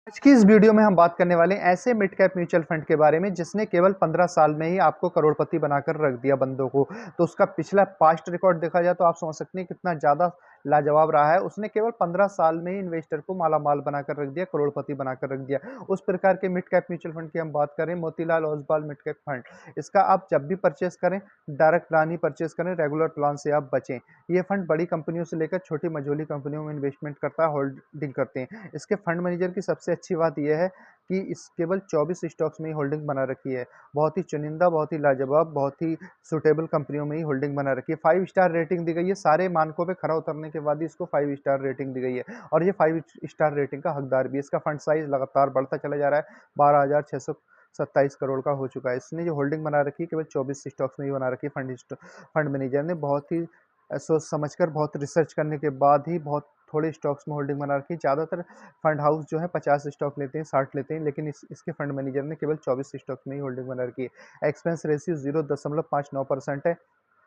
आज की इस वीडियो में हम बात करने वाले हैं ऐसे मिड कैप म्यूचुअल फंड के बारे में जिसने केवल 15 साल में ही आपको करोड़पति बनाकर रख दिया बंदों को। तो उसका पिछला पास्ट रिकॉर्ड देखा जाए तो आप समझ सकते हैं कितना ज़्यादा लाजवाब रहा है। उसने केवल 15 साल में ही इन्वेस्टर को मालामाल बनाकर रख दिया, करोड़पति बनाकर रख दिया। उस प्रकार के मिड कैप म्यूचुअल फंड की हम बात करें, Motilal Oswal mid cap fund. इसका आप जब भी परचेस करें, डायरेक्ट प्लान ही परचेस करें, रेगुलर प्लान से आप बचें। ये फंड बड़ी कंपनियों से लेकर छोटी मझोली कंपनियों में इन्वेस्टमेंट करता है, होल्डिंग करते हैं। इसके फंड मैनेजर की सबसे अच्छी बात यह है कि इस केवल 24 स्टॉक्स में ही होल्डिंग बना रखी है। बहुत ही चुनिंदा, बहुत ही लाजवाब, बहुत ही सूटेबल कंपनियों में ही होल्डिंग बना रखी है। 5 स्टार रेटिंग दी गई है। सारे मानकों पे खरा उतरने के बाद ही इसको 5 स्टार रेटिंग दी गई है और ये 5 स्टार रेटिंग का हकदार भी है। इसका फंड साइज लगातार बढ़ता चला जा रहा है। 12,627 करोड़ का हो चुका है। इसने जो होल्डिंग बना रखी है केवल 24 स्टॉक्स में ही बना रखी है। फंड मैनेजर ने बहुत ही सोच समझकर, बहुत रिसर्च करने के बाद ही बहुत थोड़े स्टॉक्स में होल्डिंग बना रखी है। ज़्यादातर फंड हाउस जो है 50 स्टॉक लेते हैं, 60 लेते हैं, लेकिन इसके फंड मैनेजर ने केवल 24 स्टॉक्स में ही होल्डिंग बना रखी है। एक्सपेंस रेशियो 0.59% है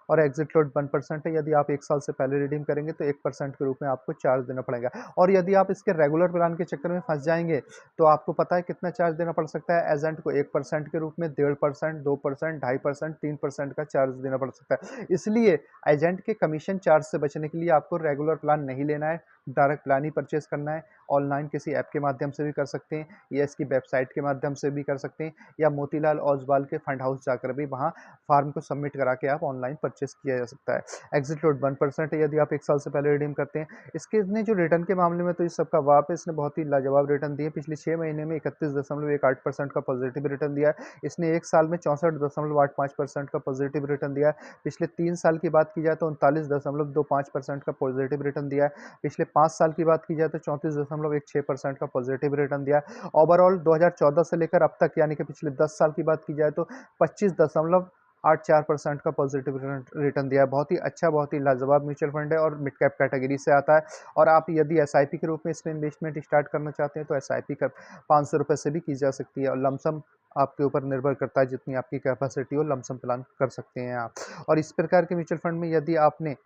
और एग्जिट लोड 1% है। यदि आप 1 साल से पहले रिडीम करेंगे तो 1% के रूप में आपको चार्ज देना पड़ेगा। और यदि आप इसके रेगुलर प्लान के चक्कर में फंस जाएंगे तो आपको पता है कितना चार्ज देना पड़ सकता है। एजेंट को 1% के रूप में 1.5%, 2%, 2.5%, 3% का चार्ज देना पड़ सकता है। इसलिए एजेंट के कमीशन चार्ज से बचने के लिए आपको रेगुलर प्लान नहीं लेना है, डायरेक्ट प्लान ही परचेस करना है। ऑनलाइन किसी ऐप के माध्यम से भी कर सकते हैं या इसकी वेबसाइट के माध्यम से भी कर सकते हैं या मोतीलाल ओसवाल के फंड हाउस जाकर भी वहाँ फॉर्म को सबमिट करा के आप ऑनलाइन परचेस किया जा सकता है। एग्जिट लोड 1% है यदि आप 1 साल से पहले रिडीम करते हैं। इसने जो रिटर्न के मामले में तो इस सबका वाप है। इसने बहुत ही लाजवाब रिटर्न दिए। पिछले 6 महीने में 31.18% का पॉजिटिव रिटर्न दिया है। इसने 1 साल में 64.85% का पॉजिटिव रिटर्न दिया है। पिछले 3 साल की बात की जाए तो 39.25% का पॉजिटिव रिटर्न दिया है। पिछले 5 साल की बात की जाए तो 34.16% का पॉजिटिव रिटर्न दिया है। ओवरऑल 2014 से लेकर अब तक यानी कि पिछले 10 साल की बात की जाए तो 25.84% का पॉजिटिव रिटर्न दिया है। बहुत ही अच्छा, बहुत ही लाजवाब म्यूचुअल फंड है और मिड कैप कैटेगरी से आता है। और आप यदि एसआईपी के रूप में इसमें इन्वेस्टमेंट स्टार्ट करना चाहते हैं तो एसआईपी कर 500 रुपये से भी की जा सकती है और लमसम आपके ऊपर निर्भर करता है, जितनी आपकी कैपेसिटी हो लमसम प्लान कर सकते हैं आप। और इस प्रकार के म्यूचुअल फंड में यदि आपने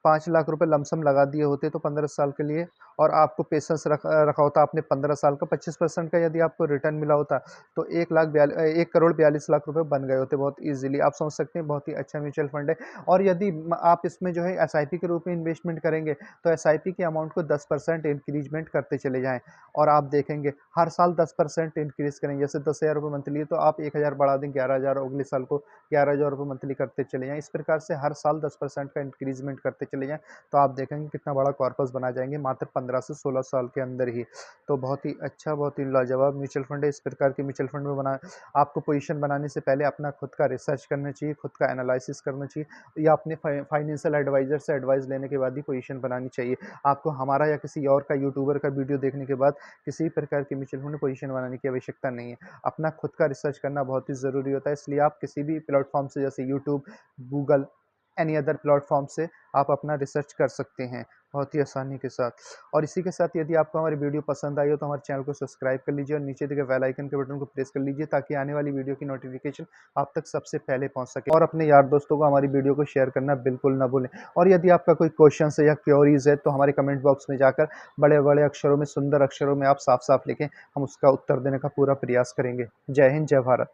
5 लाख रुपए लमसम लगा दिए होते तो 15 साल के लिए और आपको पेशेंस रखा होता आपने 15 साल का, 25% का यदि आपको रिटर्न मिला होता तो 1 करोड़ 42 लाख रुपए बन गए होते बहुत इजीली। आप समझ सकते हैं बहुत ही अच्छा म्यूचुअल फंड है। और यदि आप इसमें जो है एसआईपी के रूप में इन्वेस्टमेंट करेंगे तो एसआईपी के अमाउंट को 10% इंक्रीजमेंट करते चले जाएं और आप देखेंगे हर साल 10% इंक्रीज करें। जैसे 10,000 रुपये मंथली तो आप 1,000 बढ़ा दें, 11,000, अगले साल को 11,000 रुपये मंथली करते चले जाएं। इस प्रकार से हर साल 10% का इंक्रीजमेंट करते चले जाएं तो आप देखेंगे कितना बड़ा कॉर्पस बना जाएंगे मात्र 15 से 16 साल के अंदर ही। तो बहुत ही अच्छा, बहुत ही लाजवाब म्यूचुअल फंड है। इस प्रकार के म्यूचुअल फंड में आपको पोजीशन बनाने से पहले अपना खुद का रिसर्च करना चाहिए, खुद का एनालिसिस करना चाहिए या अपने फाइनेंशियल एडवाइजर से एडवाइस लेने के बाद ही पोजीशन बनानी चाहिए। आपको हमारा या किसी और का, यूट्यूबर का वीडियो देखने के बाद किसी प्रकार के म्यूचुअल फंड में पोजीशन बनाने की आवश्यकता नहीं है। अपना खुद का रिसर्च करना बहुत ही ज़रूरी होता है। इसलिए आप किसी भी प्लेटफॉर्म से, जैसे YouTube, Google, any other platform से आप अपना रिसर्च कर सकते हैं बहुत ही आसानी के साथ। और इसी के साथ यदि आपको हमारी वीडियो पसंद आई हो तो हमारे चैनल को सब्सक्राइब कर लीजिए और नीचे दिए बेल आइकन के बटन को प्रेस कर लीजिए ताकि आने वाली वीडियो की नोटिफिकेशन आप तक सबसे पहले पहुंच सके। और अपने यार दोस्तों को हमारी वीडियो को शेयर करना बिल्कुल ना भूलें। और यदि आपका कोई क्वेश्चन है या क्वेरीज है तो हमारे कमेंट बॉक्स में जाकर बड़े बड़े अक्षरों में, सुंदर अक्षरों में आप साफ साफ लिखें, हम उसका उत्तर देने का पूरा प्रयास करेंगे। जय हिंद, जय भारत।